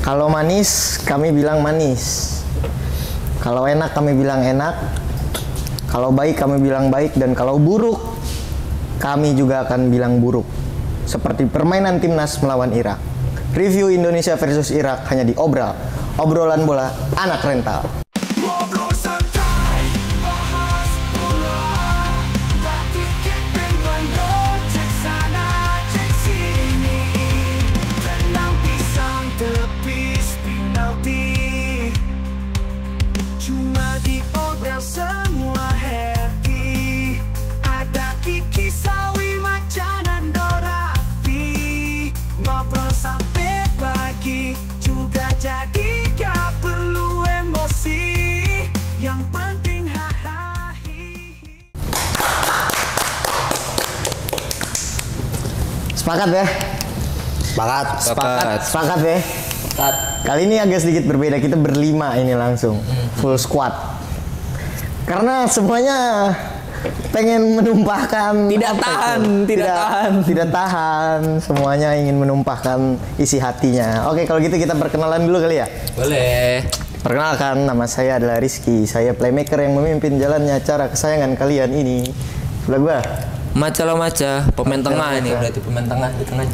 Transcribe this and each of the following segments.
Kalau manis, kami bilang manis. Kalau enak, kami bilang enak. Kalau baik, kami bilang baik. Dan kalau buruk, kami juga akan bilang buruk. Seperti permainan timnas melawan Irak. Review Indonesia versus Irak hanya di Obrolan Bola Anak Rental. Sepakat ya? Sepakat ya? Sepakat. Kali ini agak sedikit berbeda, kita berlima ini langsung full squad. Karena semuanya pengen menumpahkan tidak tahan, semuanya ingin menumpahkan isi hatinya. Oke, kalau gitu kita perkenalan dulu kali ya? Boleh. Perkenalkan, nama saya adalah Rizky. Saya playmaker yang memimpin jalannya acara kesayangan kalian ini. Sebelah gua Maca, pemain tengah ini, berarti pemain tengah di tengah.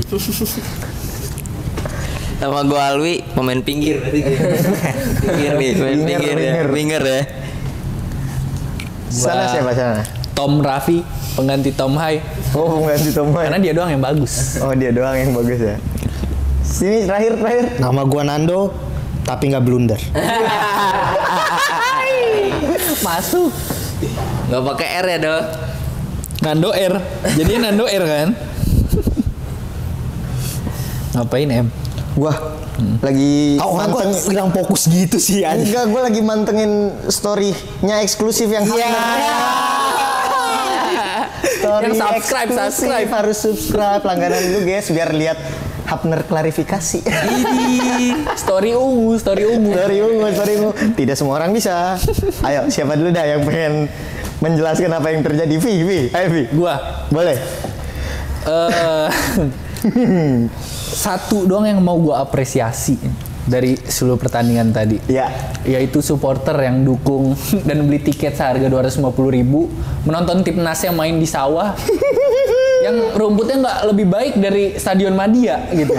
Nama gue Alwi, pemain pinggir. Pinggir ya. Sana siapa sana? Tom Raffi, pengganti Tom Hai. Oh, pengganti Tom Hai. Karena dia doang yang bagus. Oh, dia doang yang bagus ya. Sini terakhir. Nama gua Nando, tapi nggak blunder. Masuk. Nggak pakai R ya dong. Nando R. Jadi Nando R kan? Ngapain em? Gua lagi Kok hilang fokus gitu sih ya? Enggak, gua lagi mantengin story-nya eksklusif yang Yang subscribe. Harus subscribe, langganan dulu guys biar lihat Hapner klarifikasi. Story ungu. Tidak semua orang bisa. Ayo, siapa dulu dah yang pengen menjelaskan apa yang terjadi? Vi. Ayo Vi. Gua. Boleh. Satu doang yang mau gua apresiasi dari seluruh pertandingan tadi. Ya. Yaitu supporter yang dukung dan beli tiket seharga 250.000 menonton timnasnya main di sawah. Yang rumputnya nggak lebih baik dari Stadion Madia gitu.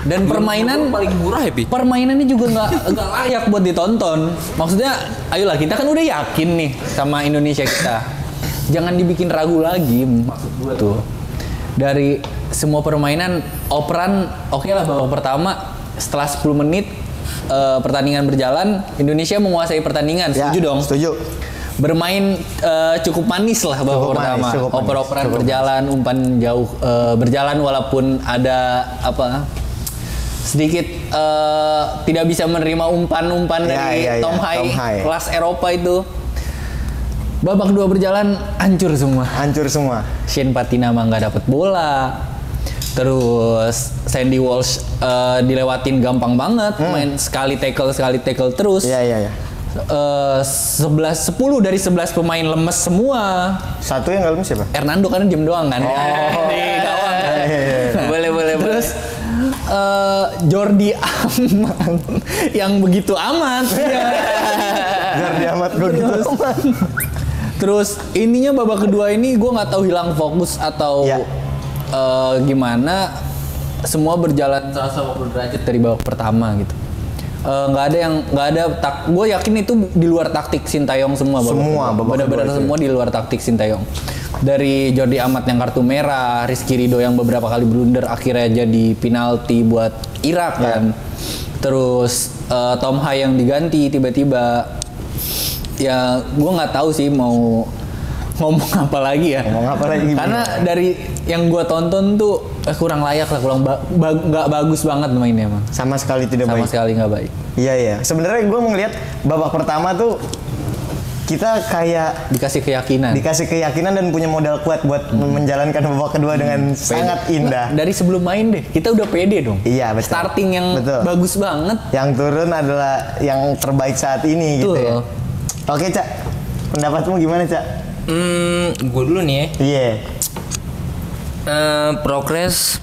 Dan permainan paling murah ya, Pi? Permainannya juga nggak layak buat ditonton. Maksudnya, ayolah kita kan udah yakin nih sama Indonesia kita. Jangan dibikin ragu lagi, maksud gue tuh. Dari semua permainan, operan oke lah babak pertama. Setelah 10 menit pertandingan berjalan, Indonesia menguasai pertandingan. Setuju ya, dong? Setuju. Bermain cukup manis lah babak pertama. Oper-operan berjalan, umpan jauh berjalan walaupun ada sedikit tidak bisa menerima umpan dari Tom Hai kelas Eropa itu. Babak kedua berjalan hancur semua. Shane Patinama nggak dapat bola. Terus Sandy Walsh dilewatin gampang banget, main sekali tackle terus. Iya. 10 dari 11 pemain lemes semua. Satu yang nggak lemes siapa? Hernando kan diem doang kan. Di gawang kan. Boleh. Terus Jordi Amat yang begitu amat. Jordi Amat begitu amat. Terus ininya babak kedua ini gue nggak tahu hilang fokus atau gimana. Semua berjalan 180 derajat dari babak pertama gitu. Gue yakin itu di luar taktik Sintayong semua benar-benar semua di luar taktik Sintayong. Dari Jordi Amat yang kartu merah, Rizky Ridho yang beberapa kali blunder akhirnya jadi penalti buat Irak kan. Terus Tom Hai yang diganti tiba-tiba. Ya gue nggak tahu sih mau ngomong apa lagi ya. Karena dari yang gue tonton tuh kurang layak lah, nggak bagus banget mainnya emang. Sama sekali tidak baik. Sama sekali nggak baik. Iya. Sebenarnya gue ngelihat babak pertama tuh kita kayak dikasih keyakinan dan punya modal kuat buat menjalankan babak kedua dengan sangat indah. Dari sebelum main deh, kita udah pede dong. Iya, betul. Starting yang bagus banget. Yang turun adalah yang terbaik saat ini gitu ya. Oke, Cak. Pendapatmu gimana, Cak? Gue dulu nih ya. Iya. Progres.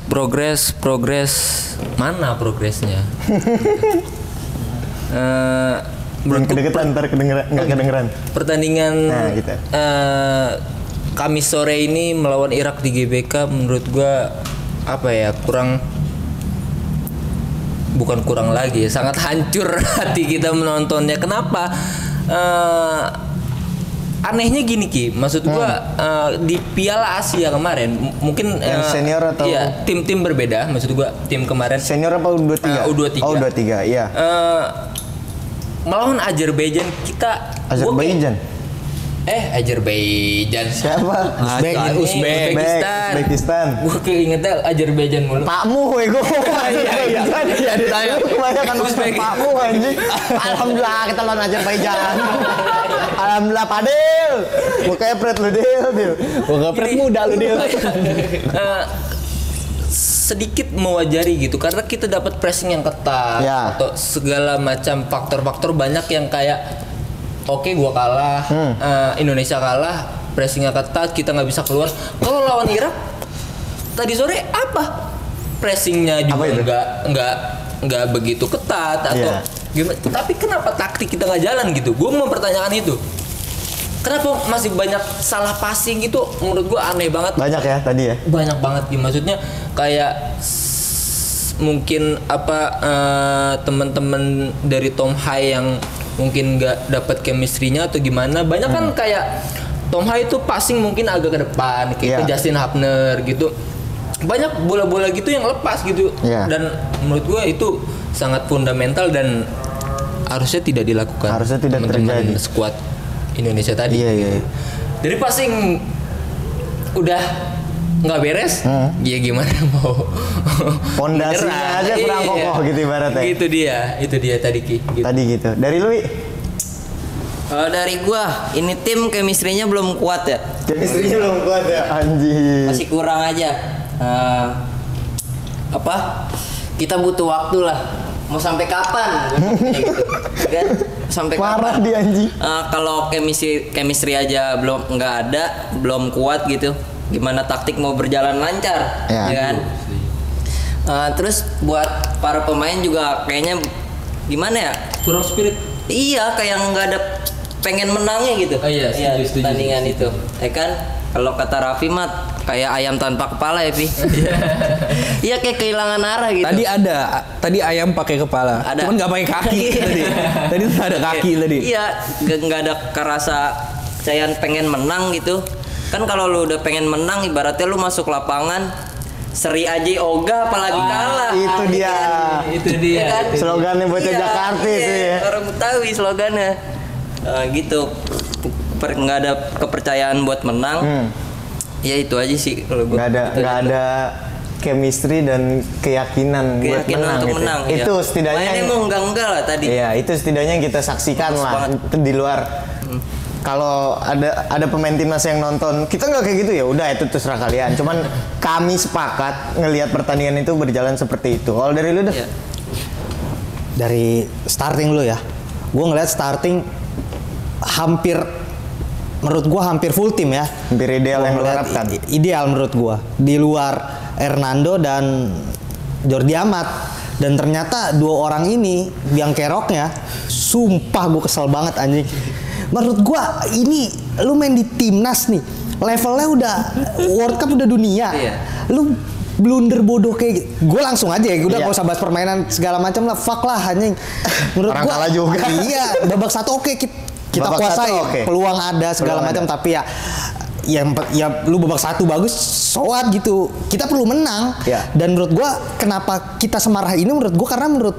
Mana progresnya? Belum kedeketan, ntar nggak kedengeran. Pertandingan Nah, gitu. Kamis sore ini melawan Irak di GBK menurut gua apa ya, bukan kurang lagi, sangat hancur hati kita menontonnya. Kenapa? Anehnya gini Ki, maksud gua di Piala Asia kemarin mungkin yang senior atau iya, tim-tim berbeda, maksud gua tim kemarin senior apa U23? U23. Oh, U23, iya. Melawan Azerbaijan kita Azerbaijan. Azerbaijan Siapa? Uzbekistan. Gue keingetnya Azerbaijan mulu. Pakmu, gue. Iya, ditanya. Kebanyakan Pakmu anjing. Alhamdulillah kita lawan Azerbaijan. Alhamdulillah Padil. Gue kepret lu Dil. Gue kepret muda lu Dil. Sedikit mewajari gitu karena kita dapat pressing yang ketat atau segala macam faktor-faktor banyak yang kayak oke, gua kalah, Indonesia kalah, pressingnya ketat, kita nggak bisa keluar. Kalau lawan Irak tadi sore apa? Pressingnya juga nggak begitu ketat atau gimana? Tapi kenapa taktik kita nggak jalan gitu? Gua mempertanyakan itu. Kenapa masih banyak salah passing gitu? Menurut gua aneh banget. Banyak ya tadi ya? Banyak banget gitu. Maksudnya kayak mungkin teman-teman dari Tom Hai yang mungkin nggak dapat chemistry-nya atau gimana. Banyak kan kayak Tom Hai itu passing mungkin agak ke depan kayak ke Justin Hubner gitu. Banyak bola-bola gitu yang lepas gitu. Dan menurut gue itu sangat fundamental dan harusnya tidak dilakukan. Harusnya tidak terjadi. Skuad Indonesia tadi. Iya. Dari passing udah nggak beres, ya gimana mau pondasinya aja kurang kokoh gitu ibaratnya. Itu dia tadi Ki. Gitu. Tadi gitu. Dari lu? Dari gua, ini tim chemistry-nya belum kuat ya. Chemistry-nya belum kuat ya, anjing. Masih kurang aja. Kita butuh waktu lah. Mau sampai kapan? Gitu. Kan? Sampai parah kapan? Dia anjing. Kalau chemistry aja belum kuat gitu. Gimana taktik mau berjalan lancar, ya kan? Terus buat para pemain juga kayaknya gimana ya? Kurang spirit. Iya, kayak nggak ada pengen menangnya gitu. Setuju. Pertandingan itu, ya kan? Kalau kata Raffi mah kayak ayam tanpa kepala ya, Pi. Iya, kayak kehilangan arah gitu. Tadi ayam pakai kepala, cuman nggak pakai kaki tadi. Tadi ada kaki tadi. Iya, nggak ada kerasa saya pengen menang gitu. Kan kalau lu udah pengen menang, ibaratnya lu masuk lapangan seri aja ogah apalagi kalah. Itu dia. Itu dia. Ya kan? Slogannya bocah Jakarta itu ya. Orang Betawi slogannya. Gitu. Nggak ada kepercayaan buat menang. Ya itu aja sih kalau gue. Nggak ada chemistry dan keyakinan buat menang untuk gitu. menang. Itu setidaknya mainnya mau enggak lah tadi. Iya, itu setidaknya yang kita saksikan lah. Itu di luar. Kalau ada pemain timnas yang nonton, kita nggak kayak gitu ya, udah itu terserah kalian. Cuman kami sepakat ngelihat pertandingan itu berjalan seperti itu. Kalau dari lu dah? Yeah. Dari starting lu ya, gue ngelihat starting menurut gue hampir full tim ya. Hampir ideal yang lu harapkan. Ideal menurut gue. Di luar Hernando dan Jordi Amat. Dan ternyata dua orang ini yang keroknya, sumpah gue kesel banget anjing. Menurut gua ini lu main di timnas nih, levelnya udah World Cup udah dunia. Lu blunder bodoh kayak gue langsung aja ya, udah gak usah bahas permainan segala macam lah, fuck lah anjing. Menurut orang gua kalah juga. Iya, babak satu oke, kita kuasai, peluang ada segala macam, tapi ya lu babak satu bagus, soat gitu. Kita perlu menang. Dan menurut gua kenapa kita semarah ini, menurut gua karena menurut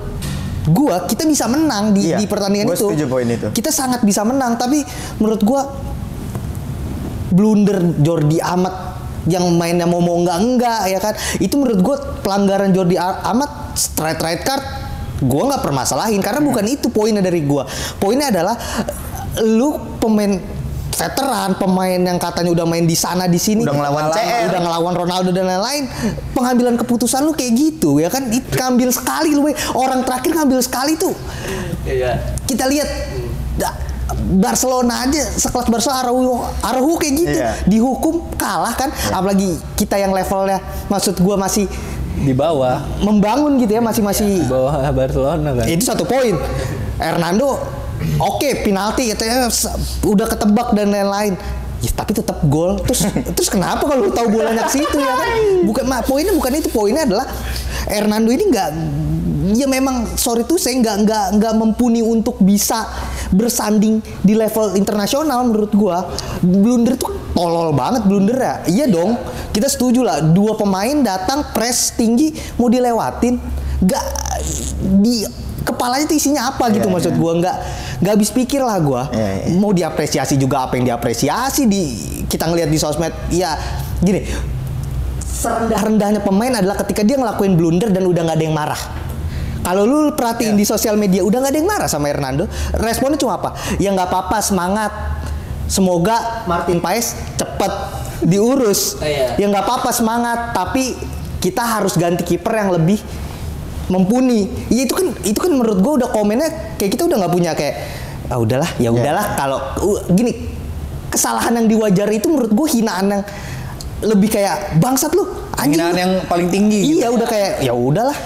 gua kita bisa menang di pertandingan itu. Setuju poin itu. Kita sangat bisa menang, tapi menurut gua blunder Jordi Amat yang mainnya mau enggak ya kan. Itu menurut gua pelanggaran Jordi Amat, straight red card. Gua nggak permasalahin karena bukan itu poinnya dari gua. Poinnya adalah lu pemain veteran, pemain yang katanya udah main di sana di sini, udah ngelawan CR, udah ngelawan Ronaldo dan lain-lain, pengambilan keputusan lu kayak gitu ya kan, ngambil sekali lu, orang terakhir ngambil sekali tuh. Kita lihat Barcelona aja sekelas Barcelona Araujo kayak gitu dihukum kalah kan, apalagi kita yang levelnya maksud gua masih di bawah membangun gitu ya, masih di bawah Barcelona kan. Itu satu poin. Hernando oke, penalti katanya udah ketebak dan lain-lain. Ya, tapi tetap gol. Terus kenapa kalau lu tahu bolanya ke situ ya kan? Poinnya bukan itu. Poinnya adalah Hernando ini ya memang sorry tuh saya nggak mumpuni untuk bisa bersanding di level internasional menurut gua. Blunder tuh tolol banget blunder ya. Iya dong, kita setuju lah. 2 pemain datang press tinggi mau dilewatin, nggak di kepalanya tuh isinya apa gitu maksud gua, nggak habis pikir lah gua. Mau diapresiasi juga apa yang diapresiasi kita ngelihat di sosmed ya gini. Serendah-rendahnya pemain adalah ketika dia ngelakuin blunder dan udah nggak ada yang marah. Kalau lu perhatiin di sosial media udah nggak ada yang marah sama Hernando, responnya cuma apa? Ya nggak apa-apa, semangat. Semoga Martin Paes cepet diurus. Ya nggak apa-apa, semangat. Tapi kita harus ganti kiper yang lebih mumpuni. Ya itu kan menurut gue udah komennya kayak kita udah nggak punya kayak udahlah ya udahlah. Kalau gini kesalahan yang diwajari itu menurut gue hinaan yang lebih kayak bangsat lu anjing. Hinaan yang paling tinggi. Iya udah kayak ya udahlah.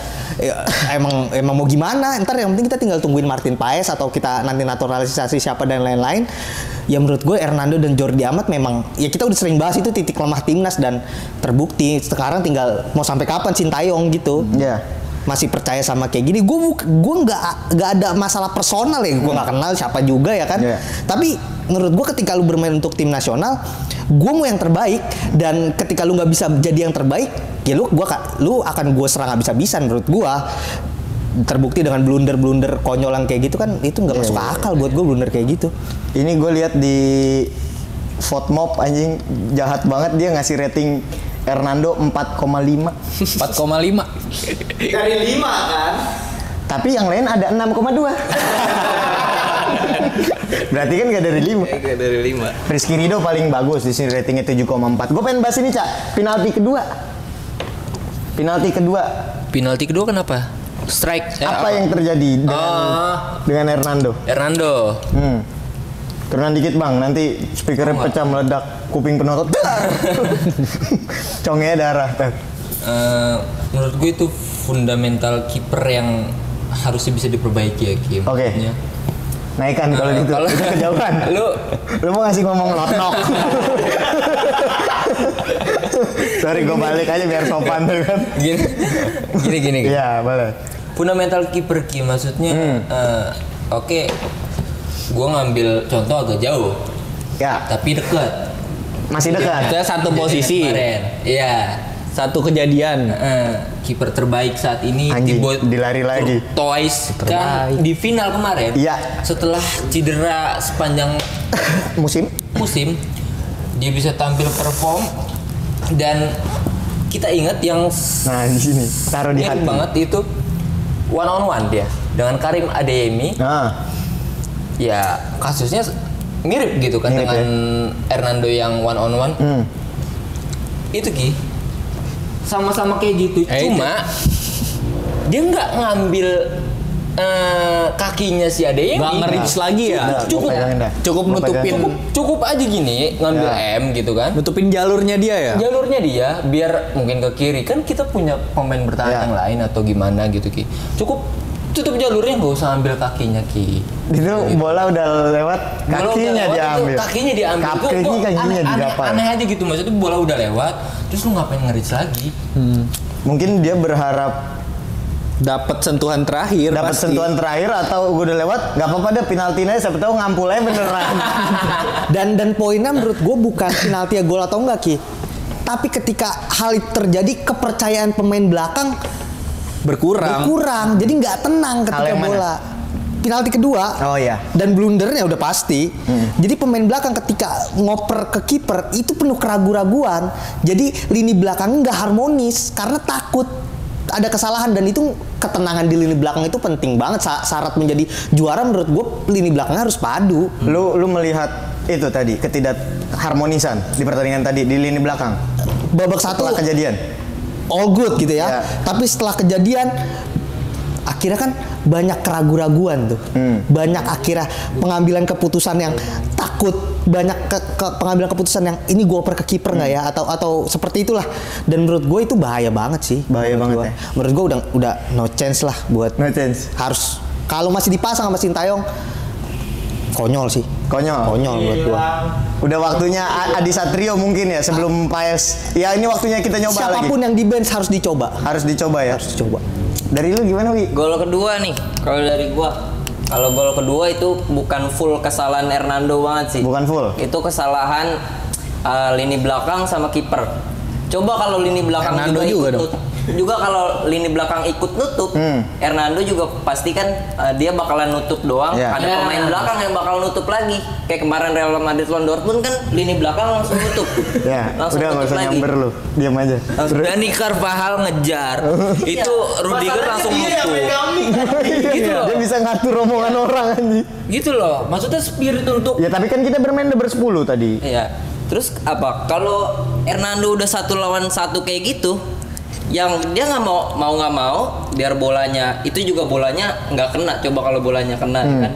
Ya, emang mau gimana, ntar yang penting kita tinggal tungguin Martin Paes atau kita nanti naturalisasi siapa dan lain-lain. Ya menurut gue Hernando dan Jordi Amat memang ya kita udah sering bahas itu titik lemah timnas dan terbukti sekarang tinggal mau sampai kapan Sintayong gitu. Masih percaya sama kayak gini. Gue nggak ada masalah personal ya, gue nggak kenal siapa juga ya kan. Tapi menurut gue ketika lu bermain untuk tim nasional, gue mau yang terbaik, dan ketika lu nggak bisa jadi yang terbaik, ya lu akan gue serang habis-habisan. Menurut gue terbukti dengan blunder konyol yang kayak gitu kan, itu nggak masuk akal buat gue blunder kayak gitu. Ini gue lihat di Fotmob anjing jahat banget, dia ngasih rating Hernando 4,5. 4,5 dari 5 kan? Tapi yang lain ada 6,2. Berarti kan gak dari 5. Gak dari 5. Rizky Ridho paling bagus di sini ratingnya 7,4. Gue pengen bahas ini, Cak. Penalti kedua kenapa? Strike. Apa yang terjadi dengan Hernando? Turunan dikit bang, nanti speakernya pecah meledak, kuping penonton. Congnya darah. Menurut gue itu fundamental kiper yang harusnya bisa diperbaiki ya Kim. Oke. Naikkan kalau gitu. Itu kejauhan. Lu mau ngasih ngomong lotnok. Sorry, gue balik aja biar sopan tuh kan. Gini. Iya, boleh. Fundamental kiper Kim maksudnya oke. Gue ngambil contoh agak jauh. Ya. Tapi dekat. Masih dekat. Kita satu posisi. Iya. Satu kejadian. Kiper terbaik saat ini dilari lagi. Toys kan di final kemarin. Iya. Setelah cedera sepanjang musim, dia bisa tampil perform, dan kita ingat yang di sini taruh di hati banget itu one on one dia dengan Karim Adeyemi. Ya kasusnya mirip gitu kan dengan Hernando yang one on one. Itu Ki sama-sama kayak gitu, cuma dia nggak ngambil kakinya si Adeyemi, nggak nge-reach lagi ya. Cukup nutupin, cukup aja gini ngambil M gitu kan, nutupin jalurnya dia biar mungkin ke kiri kan kita punya pemain bertahan yang lain atau gimana gitu Ki, cukup tutup jalurnya, nggak usah ambil kakinya Ki. Itu bola udah lewat, kakinya diambil. Kakinya aneh aja gitu, maksudnya bola udah lewat, terus lu ngapain nge-reach lagi? Mungkin dia berharap dapat sentuhan terakhir. Atau udah lewat, nggak apa-apa deh penaltinya, siapa tahu ngampulnya beneran. dan poinnya menurut gue bukan penalti ya gol atau enggak Ki, tapi ketika hal itu terjadi kepercayaan pemain belakang berkurang, jadi nggak tenang ketika bola. Penalti kedua, dan blundernya udah pasti. Jadi pemain belakang ketika ngoper ke kiper itu penuh keraguan-raguan. Jadi lini belakang nggak harmonis karena takut ada kesalahan, dan itu ketenangan di lini belakang itu penting banget. Syarat menjadi juara menurut gue lini belakangnya harus padu. Lu melihat itu tadi ketidak harmonisan di pertandingan tadi di lini belakang. Babak satu kejadian. All good gitu ya. Tapi setelah kejadian akhirnya kan banyak keraguan-raguan tuh. Banyak akhirnya pengambilan keputusan yang takut, banyak pengambilan keputusan yang ini gue oper ke kiper nggak ya, atau seperti itulah. Dan menurut gue itu bahaya banget sih. Bahaya banget ya. Menurut gue udah no chance lah buat. No chance. Harus kalau masih dipasang sama Sintayong, konyol sih. Konyol menurut gue. Udah waktunya Adi Satrio mungkin ya sebelum Paes. Ya ini waktunya kita nyoba lagi. Siapapun yang di bench harus dicoba. Harus dicoba ya. Harus dicoba. Dari lu gimana, Wi? Gol kedua nih, kalau dari gua. Kalau gol kedua itu bukan full kesalahan Hernando banget sih. Bukan full. Itu kesalahan lini belakang sama kiper. Coba kalau lini belakang Hernando juga dong. Juga kalau lini belakang ikut nutup, Hernando juga pasti kan dia bakalan nutup doang. Yeah. Ada pemain belakang yang bakal nutup lagi. Kayak kemarin Real Madrid lawan Dortmund kan lini belakang langsung nutup. Ya, Langsung udah nggak nutup usah lagi. nyamber lu, diam aja. Dani Carvajal ngejar, itu Rudiger langsung nutup. Gitu loh. Dia bisa ngatur omongan orang anjing. Gitu loh. Maksudnya spirit untuk Ya tapi kan kita bermain udah bersepuluh tadi. Iya. Terus apa? Kalau Hernando udah 1 lawan 1 kayak gitu, yang dia nggak mau biar bolanya itu juga bolanya nggak kena. Coba kalau bolanya kena kan.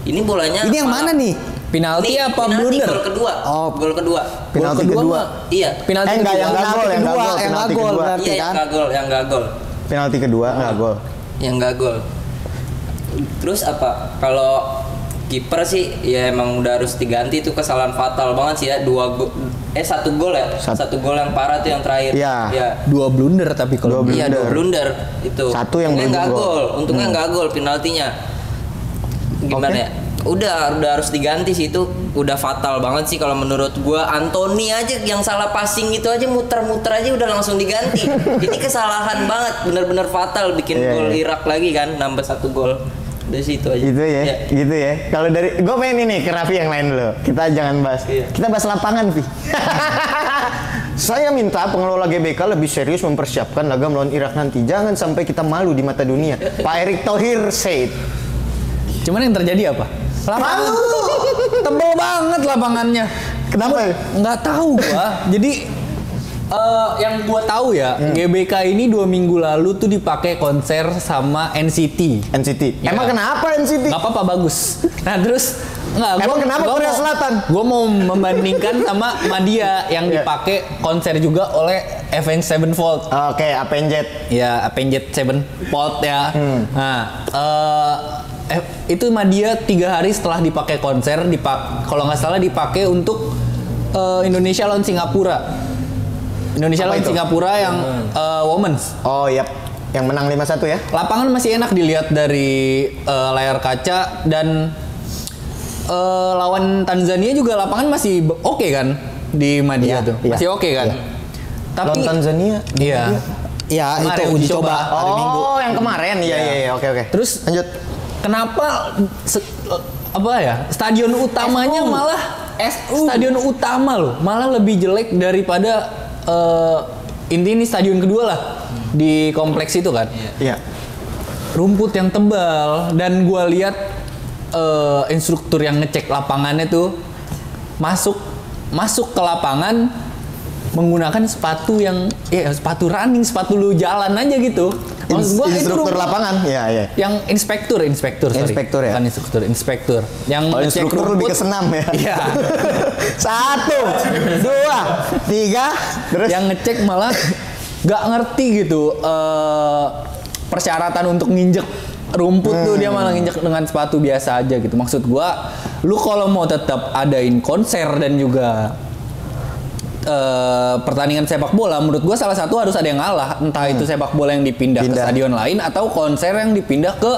Ini bolanya. Ini yang mana nih? Penalti Nih, apa penalti, blunder? Gol kedua. Oh. Gol kedua. Penalti Gol kedua. Iya. Penalti Enggak, yang kedua. nggak gol, yang nggak gol, yang nggak penalti gol kedua. berarti Iya, yang kan. nggak gol. Penalti kedua nggak gol. Yang nggak gol. Terus apa? Kalau kiper sih ya emang udah harus diganti, itu kesalahan fatal banget sih ya. 1 gol ya. 1 gol yang parah tuh yang terakhir. Iya. Ya. 2 blunder tapi kalau Dua Iya, blunder. 2 blunder itu. Satu yang Untungnya belum nggak gol. gol. Untungnya nggak gol penaltinya. Gimana Oke. ya? Udah harus diganti sih, itu udah fatal banget sih kalau menurut gua. Anthony aja yang salah passing itu aja muter-muter aja udah langsung diganti. Ini kesalahan banget, bener-bener fatal bikin Iya, gol iya. Irak lagi kan, nambah 1 gol. Dari situ aja. Gitu ya, Iya. gitu ya. Kalau dari gue pengen ini ke Raffi yang lain dulu. Kita jangan bahas. Iya. Kita bahas lapangan, Vi. Saya minta pengelola GBK lebih serius mempersiapkan laga melawan Irak nanti. Jangan sampai kita malu di mata dunia. Pak Erick Thohir said. Cuman yang terjadi apa? Lapangan tebel banget lapangannya. Kenapa? Nggak tahu gua. Jadi yang gua tahu ya, GBK ini 2 minggu lalu tuh dipakai konser sama NCT. NCT. Ya. Emang kenapa NCT? Nggak apa-apa, bagus. Nah terus Emang kenapa Korea Selatan? Gue mau membandingkan sama Madia yang Iya. dipakai konser juga oleh Avenged Sevenfold. Oke, Avenged. Ya, Avenged Sevenfold ya. Nah, itu Madia 3 hari setelah dipakai konser, kalau nggak salah dipakai untuk Indonesia lawan Singapura. Indonesia Apa lawan itu? Singapura yang Women's. Oh, iya. Yang menang 5-1 ya? Lapangan masih enak dilihat dari layar kaca, dan lawan Tanzania juga lapangan masih oke kan di Madia Iya, tuh. iya, Masih oke kan? iya. Tapi Lawan Tanzania. iya. Ya Kemarin itu uji coba hari Minggu. Oh, yang kemarin. Iya, iya, oke, oke. Terus lanjut. kenapa apa ya? Stadion utamanya malah stadion utama loh, malah lebih jelek daripada ini stadion kedua lah di kompleks itu kan. Iya. Rumput yang tebal, dan gua lihat instruktur yang ngecek lapangannya tuh masuk ke lapangan menggunakan sepatu yang sepatu running, sepatu lu jalan aja gitu. Maksud gua itu Instruktur lapangan. Iya, iya. yang inspektur sorry. Inspektur ya? Bukan instruktur yang Oh, ngecek instruktur lebih rumput. ke senam ya. Iya. 1, 2, 3, terus Yang ngecek malah gak ngerti gitu persyaratan untuk nginjek rumput tuh, dia malah nginjek dengan sepatu biasa aja gitu. Maksud gua, lu kalau mau tetap adain konser dan juga pertandingan sepak bola, menurut gua salah satu harus ada yang ngalah. Entah itu sepak bola yang dipindah ke stadion lain atau konser yang dipindah ke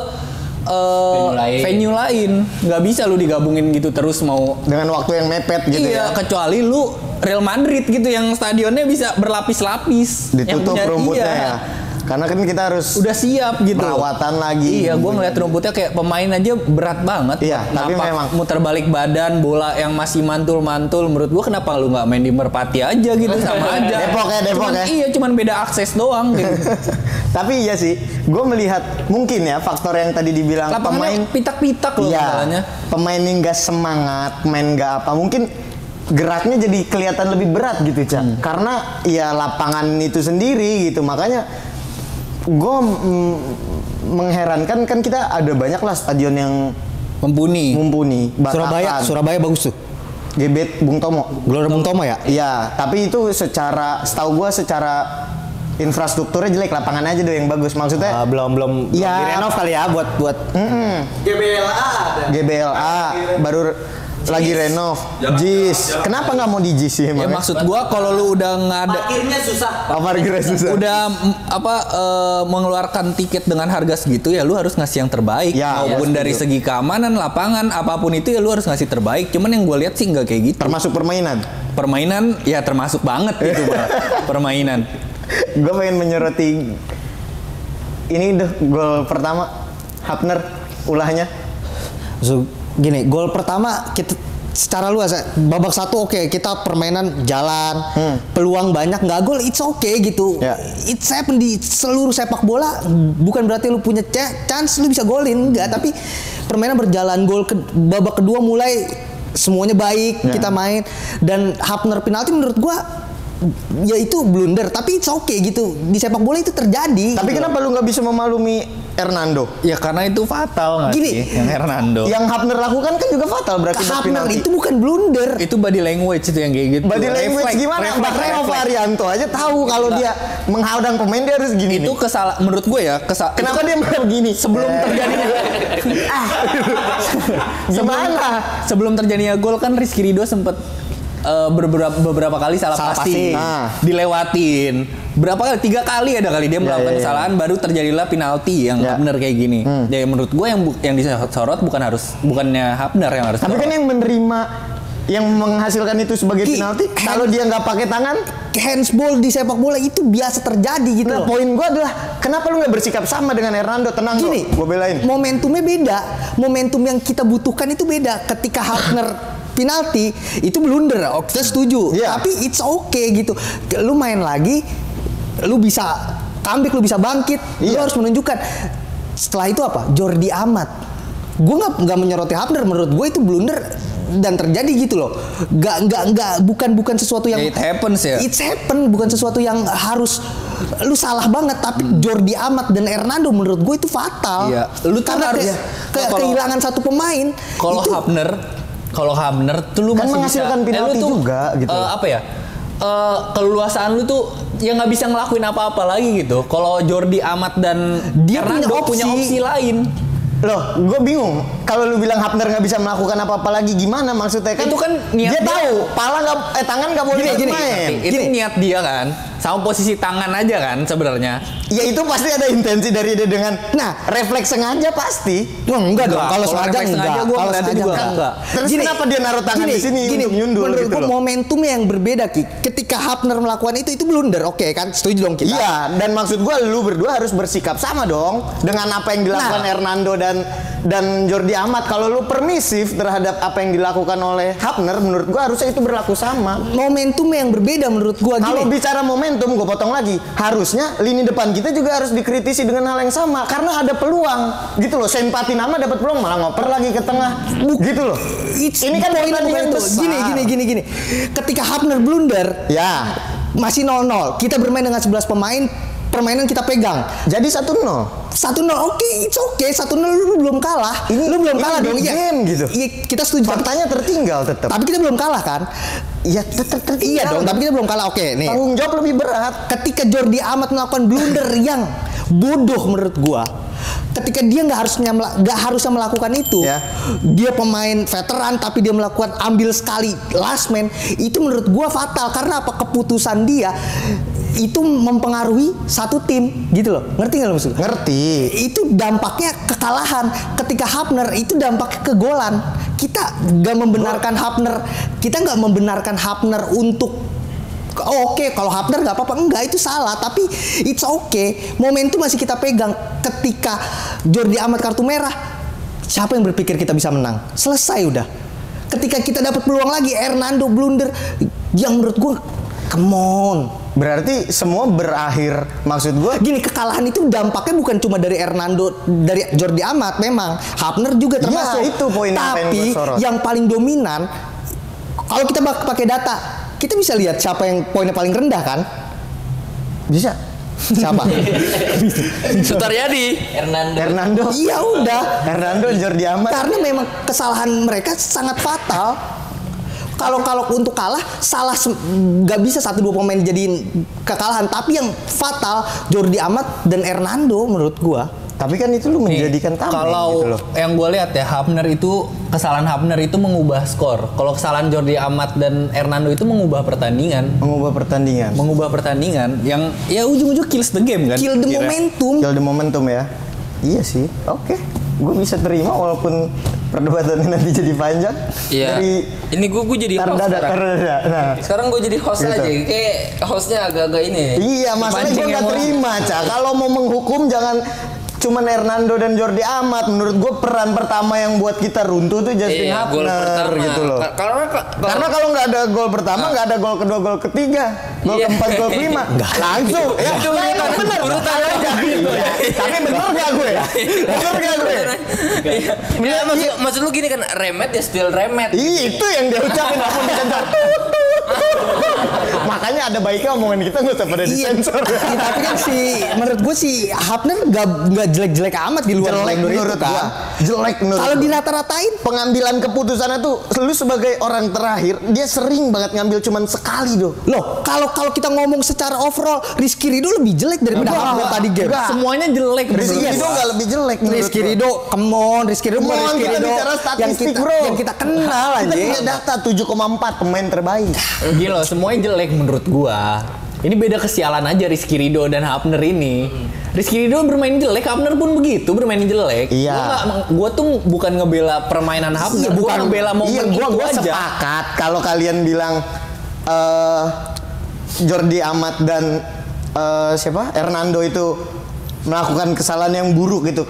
venue lain. Nggak bisa lu digabungin gitu terus mau. dengan waktu yang mepet gitu Iya, ya. kecuali lu Real Madrid gitu yang stadionnya bisa berlapis-lapis. Yang Ditutup punya- rumputnya iya. ya. Karena kan kita harus Udah siap gitu. perawatan lagi. Iya, gua ngeliat rumputnya kayak pemain aja berat banget. Iya, tapi Napak, memang. muter balik badan, bola yang masih mantul-mantul. Menurut gua kenapa lu nggak main di Merpati aja gitu, sama aja. Depok Cuman- ya. Iya, cuman beda akses doang gitu. Tapi iya sih, gue melihat mungkin ya faktor yang tadi dibilang pemain Lapangannya pitak-pitak loh iya, masalahnya. pemain yang nggak semangat, pemain nggak apa, mungkin geraknya jadi kelihatan lebih berat gitu, Cak. Karena ya lapangan itu sendiri gitu, makanya gue mengherankan kan kita ada banyak lah stadion yang mumpuni. Surabaya bagus tuh. Gebet Bung Tomo. Gelora Bung Tomo ya? Iya, tapi itu setahu gua secara infrastrukturnya jelek, lapangan aja deh yang bagus. Maksudnya belum direnov kali ya buat GBLA baru lagi renov. JIS. Kenapa nggak mau di JIS sih emang? Ya maksud gua kalau lu udah nggak ada parkirnya susah. Parkirnya susah. Udah mengeluarkan tiket dengan harga segitu ya lu harus ngasih yang terbaik. Ya, maupun dari segi keamanan, lapangan, apapun itu ya lu harus ngasih terbaik. Cuman yang gua lihat sih nggak kayak gitu. Termasuk permainan. Permainan ya termasuk banget gitu, Bang. Permainan. Gue pengen menyoroti ini gol pertama Hapner ulahnya. So, gini, gol pertama kita secara luas babak 1 oke, kita permainan jalan, peluang banyak, nggak gol it's okay gitu. It's happen di seluruh sepak bola, bukan berarti lu punya chance lu bisa golin, enggak, tapi permainan berjalan. Babak kedua mulai semuanya baik, kita main, dan Hapner penalti menurut gua ya itu blunder, tapi it's okay gitu, di sepak bola itu terjadi. Tapi kenapa lu nggak bisa memaklumi Hernando? Ya karena itu fatal nggak sih yang Hernando. Yang Hapner lakukan kan juga fatal berarti. Hapner itu bukan blunder, itu body language itu yang kayak gitu. Body language gimana? Bahkan Varianto aja tahu kalau dia menghadang pemain dia harus gini. Itu menurut gue ya kenapa dia malah begini sebelum terjadinya sebelum terjadinya gol kan Rizky Ridho sempet beberapa kali salah passing. Dilewatin berapa kali, 3 kali ada kali dia melakukan kesalahan, baru terjadilah penalti yang Hapner kayak gini. Ya menurut gue yang disorot bukannya Hapner yang harus. Tapi kan yang menerima, yang menghasilkan itu sebagai penalti, kalau dia nggak pakai tangan, handsball di sepak bola itu biasa terjadi gitu. Nah, poin gue adalah kenapa lu nggak bersikap sama dengan Hernando? Tenang gini, gue belain. Momentumnya beda, momentum yang kita butuhkan itu beda. Ketika Hapner penalti itu blunder, kita setuju. Tapi it's okay gitu. Lu main lagi, lu bisa comeback, lu bisa bangkit. Lu harus menunjukkan. Setelah itu apa? Jordi Amat. Gue nggak menyoroti Hapner, menurut gue itu blunder dan terjadi gitu loh. Bukan sesuatu yang it happens ya. It's happen, bukan sesuatu yang harus lu salah banget, tapi Jordi Amat dan Hernando menurut gue itu fatal. Iya. Lu karena kehilangan satu pemain. Kalau Hapner tuh lu kan masih menghasilkan penalti juga gitu. Keluasan lu tuh ya nggak bisa ngelakuin apa-apa lagi gitu. Kalau Jordi Amat dan Hernando punya opsi lain. Loh, gue bingung. Kalau lu bilang Hapner nggak bisa melakukan apa-apa lagi, gimana maksudnya? Kan itu kan niat dia tahu, tangan nggak boleh main. Itu niat dia kan, sama posisi tangan aja kan sebenarnya. Ya itu pasti ada intensi dari dia dengan, refleks sengaja pasti. Enggak dong, kalau sengaja enggak. Kalau sengaja enggak. Terus kenapa dia naruh tangan di sini untuk nyundul menurut gitu loh? Momentumnya yang berbeda, Ki. Ketika Hapner melakukan itu blunder, oke kan? Setuju dong kita. Iya, dan maksud gue lu berdua harus bersikap sama dong dengan apa yang dilakukan Hernando dan Jordi Amat. Kalau lu permisif terhadap apa yang dilakukan oleh Hapner, menurut gua harusnya itu berlaku sama. Momentum yang berbeda menurut gua. Kalau bicara momentum, gua potong lagi. Harusnya lini depan kita juga harus dikritisi dengan hal yang sama karena ada peluang. Gitu loh. Sempati nama dapat peluang malah ngoper lagi ke tengah. Gitu loh. Ini kan pertandingan besar. Gini. Ketika Hapner blunder, masih 0-0. Kita bermain dengan 11 pemain. Permainan kita pegang. Jadi 1-0. 1-0, oke, it's okay. 1-0 lu belum kalah. Lu belum kalah dong. Game gitu. Iya, kita setuju. Faktanya tertinggal tetap. Tapi kita belum kalah kan? Iya, tetap tertinggal. Iya dong, tapi kita belum kalah. Oke, nih. Tanggung jawab lebih berat. Ketika Jordi Amat melakukan blunder yang bodoh menurut gua. Ketika dia nggak harusnya melakukan itu, dia pemain veteran tapi dia melakukan ambil sekali last man, itu menurut gua fatal. Karena apa? Keputusan dia itu mempengaruhi satu tim gitu loh. Ngerti nggak lo maksudnya? Ngerti. Itu dampaknya kekalahan. Ketika Hapner itu dampaknya kegolan. Kita nggak membenarkan Hapner untuk oke, kalau Hapner nggak apa-apa, enggak, itu salah, tapi it's okay. Momentum masih kita pegang. Ketika Jordi Amat kartu merah, siapa yang berpikir kita bisa menang? Selesai udah. Ketika kita dapat peluang lagi, Hernando blunder, yang menurut gue, come on. Berarti semua berakhir, maksud gue gini, kekalahan itu dampaknya bukan cuma dari Hernando, dari Jordi Amat, memang Hapner juga termasuk. Ya, itu poin tapi yang paling dominan, kalau kita pakai data, kita bisa lihat siapa yang poinnya paling rendah kan? Bisa. Siapa? Sutaryadi. Hernando. Iya udah. Hernando, Jordi Amat. Karena memang kesalahan mereka sangat fatal. Kalau untuk kalah salah nggak bisa 1-2 pemain jadiin kekalahan, tapi yang fatal Jordi Amat dan Hernando menurut gua. Tapi kan itu lu menjadikan tameng kalau gitu loh. yang gue lihat ya, kesalahan Hapner itu mengubah skor. Kalau kesalahan Jordi Amat dan Hernando itu mengubah pertandingan. Mengubah pertandingan yang ya ujung-ujung kills the game kan. Kill the momentum Ya. Iya sih. Oke. Gue bisa terima walaupun perdebatannya nanti jadi panjang. Iya. Ini gue jadi host sekarang. Nah. Sekarang gue jadi host gitu. aja. Kayak hostnya agak-agak ini. Iya, masalahnya gue nggak terima, Cak. Kalau mau menghukum jangan cuman Hernando dan Jordi Amat. Menurut gue peran pertama yang buat kita runtuh tuh Justin Hapner gitu loh. Karena kalau nggak ada gol pertama, nggak ada gol kedua, gol ketiga, gol keempat, gol kelima, langsung. Ya, bener. Urutan aja gitu. Tapi bener nggak gue? Maksud lu gini kan, remet ya still remet. Itu yang dia ucapin, apapun disensor. Makanya ada baiknya omongan kita nggak usah pada disensor. Tapi kan menurut gue Hapner nggak jelek-jelek amat di luar menurut gua. Jelek menurut. Kalau dirata-ratain pengambilan keputusannya tuh, lu sebagai orang terakhir, dia sering banget ngambil cuman sekali doh. Loh, kalau kita ngomong secara overall, Rizky Ridho lebih jelek daripada Hapner tadi game. Semuanya jelek. Rizky Ridho nggak lebih jelek. Rizky Ridho, Rizky Ridho kita bicara statistik bro. Yang kita kenal aja. Kita punya data 7,4 pemain terbaik. Gila, semuanya jelek menurut gua. Ini beda kesialan aja Rizky Ridho dan Hapner ini. Rizky Ridho bermain jelek, Hapner pun begitu bermain jelek. Iya. Gua tuh bukan ngebela permainan Hapner, bukan ngebela momen itu gua aja. Sepakat kalau kalian bilang Jordi Amat dan Hernando itu melakukan kesalahan yang buruk gitu.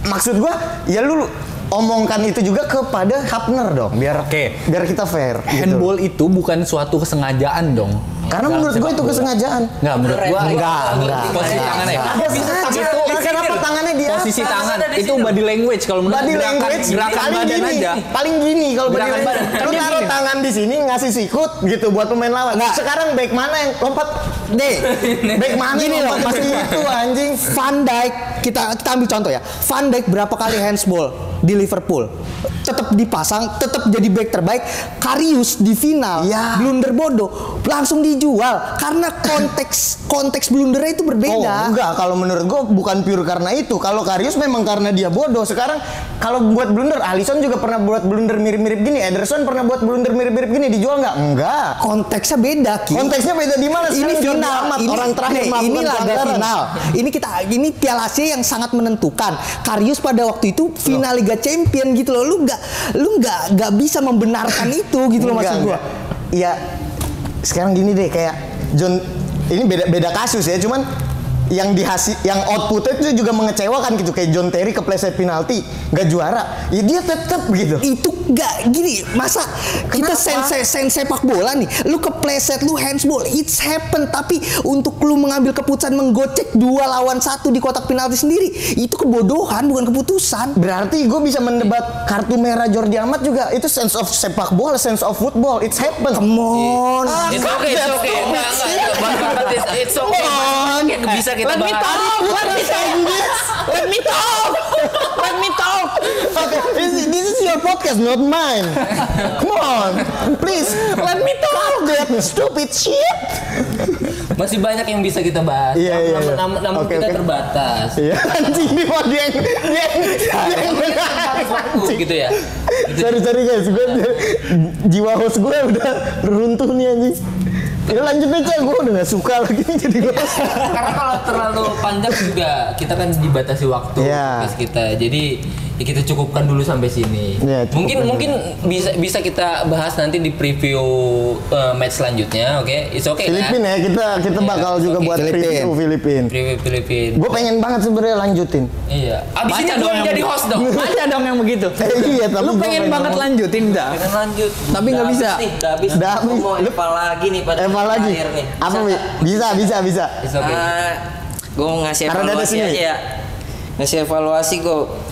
Maksud gua ya lu omongkan itu juga kepada Hapner dong, biar kita fair. Handball itu bukan suatu kesengajaan dong. Karena menurut gue itu kesengajaan. Enggak, menurut gue enggak. Posisi tangannya. Itu kenapa tangannya di atas? Posisi tangan itu body language kalau menurut body language gerakan badan aja. Paling gini kalau body language. Lu taruh tangan di sini ngasih sikut gitu buat pemain lawan. Sekarang back mana yang lompat? Back mana gini loh, pasti itu anjing. Van Dijk, kita ambil contoh ya. Van Dijk berapa kali handsball di Liverpool? Tetap dipasang, tetap jadi back terbaik. Karius di final, blunder bodoh, langsung dijual karena konteks blundernya itu berbeda. Oh, enggak, kalau menurut gue bukan pure karena itu. Kalau Karius memang karena dia bodoh. Sekarang kalau buat blunder, Alisson juga pernah buat blunder mirip-mirip gini. Ederson pernah buat blunder mirip-mirip gini, dijual nggak? Enggak. Konteksnya beda, Ki. Konteksnya beda di mana? Ini final, orang terakhir ini laga final. Ini Piala Asia yang sangat menentukan. Karius pada waktu itu final Liga Champion gitu loh. Lu nggak bisa membenarkan itu gitu loh maksud gua. Iya. Sekarang gini deh, kayak John, ini beda kasus ya, cuman yang outputnya itu juga mengecewakan gitu, kayak John Terry kepleset penalti nggak juara, ya dia tetap gitu. Itu nggak gini, masa kita sen sepak bola nih, lu kepleset, lu handsball, it's happen, tapi untuk lu mengambil keputusan menggocek 2 lawan 1 di kotak penalti sendiri, itu kebodohan bukan keputusan. Berarti gue bisa mendebat kartu merah Jordi Amat juga, itu sense of sepak bola, sense of football, it's happen. Come on. It's okay. It's okay. Bisa kita bahas. Let me talk. Okay, this is your podcast, not mine. Come on, please. Let me talk. That stupid shit. Masih banyak yang bisa kita bahas. Iya. Namun kita terbatas. Iya. Anjing nih mau dia gitu ya. Sorry guys, jiwa host gue udah runtuh nih anjing. Ya lanjut aja, gue udah gak suka lagi jadi host. Karena kalau terlalu panjang juga kita kan dibatasi waktu kita. Jadi ya kita cukupkan dulu sampai sini. Mungkin bisa kita bahas nanti di preview match selanjutnya, oke? It's okay. Filipina ya, kita bakal juga buat preview Filipina. Gue pengen banget sebenarnya lanjutin. Iya. Abis ini gue jadi host dong. Ada dong yang begitu. Iya, tapi lu pengen banget lanjutin dah. Pengen lanjut. Tapi nggak bisa. Udah habis. Mau eval lagi nih pada lagi. Apa bisa. It's okay. Gue mau ngasih evaluasi aja ya. Ngasih evaluasi gue.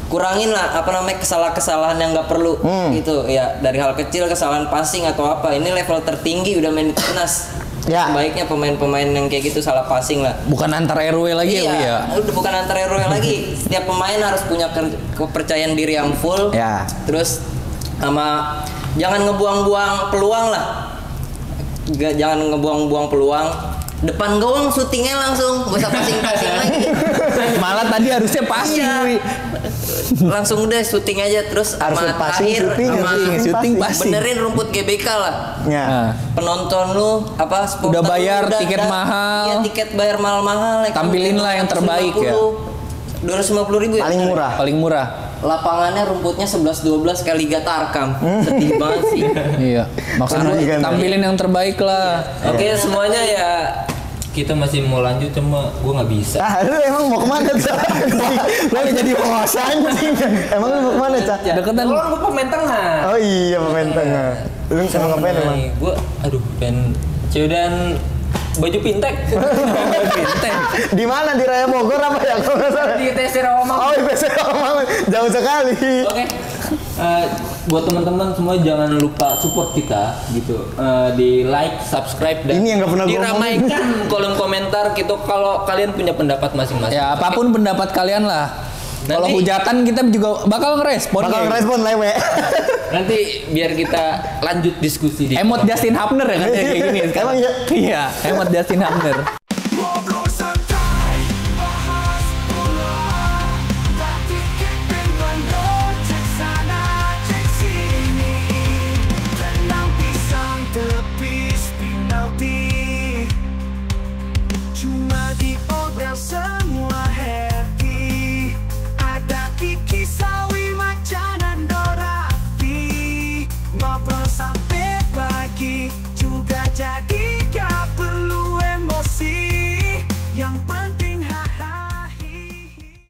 Kurangin lah kesalahan-kesalahan yang nggak perlu gitu ya, dari hal kecil, kesalahan passing atau apa. Ini level tertinggi udah main di timnas. Ya. Sebaiknya pemain-pemain yang kayak gitu salah passing lah. Bukan antar RW lagi iya, ya. Udah bukan antar RW lagi. Setiap pemain harus punya kepercayaan diri yang full. Ya. Terus sama jangan ngebuang-buang peluang lah. Jangan ngebuang-buang peluang. Depan gawang syutingnya langsung, gak usah passing-passing lagi. Malah tadi harusnya passing. Iya. Langsung udah syuting aja terus sama terakhir syuting passing. Benerin rumput GBK lah. Ya. Penonton lu apa udah bayar tiket mahal. Iya, tiket bayar mahal-mahal. Tampilin lah yang terbaik ya. 250.000 ya? Paling murah. Lapangannya rumputnya 11-12 kayak Liga Tarkam. Sedih banget sih. Iya. Maksudnya tampilin yang terbaik lah. Oke, semuanya ya kita masih mau lanjut cuma gue nggak bisa. Lu emang mau kemana Cak? Lu jadi host anjing. Emang lu mau kemana Cak? Deketan. Gue pemain tengah. Oh iya pemain tengah. Lu mau ngapain emang? Gue pengen cewek dan baju pintek. Pintek. Di mana, di Raya Bogor apa ya kalau nggak salah? Di TC Rawamang. Oh, di TC Rawamang. Jauh sekali. Oke. Buat teman-teman semua jangan lupa support kita gitu. Di like, subscribe dan ini yang nggak pernah diramaikan kolom komentar gitu kalau kalian punya pendapat masing-masing. Ya, apapun pendapat kalian lah. Kalau hujatan kita juga bakal ngerespon. Lewe. Nanti biar kita lanjut diskusi di Emot Justin Hapner ya kan kayak gini sekarang. Emang iya? Iya, emot Justin Hapner.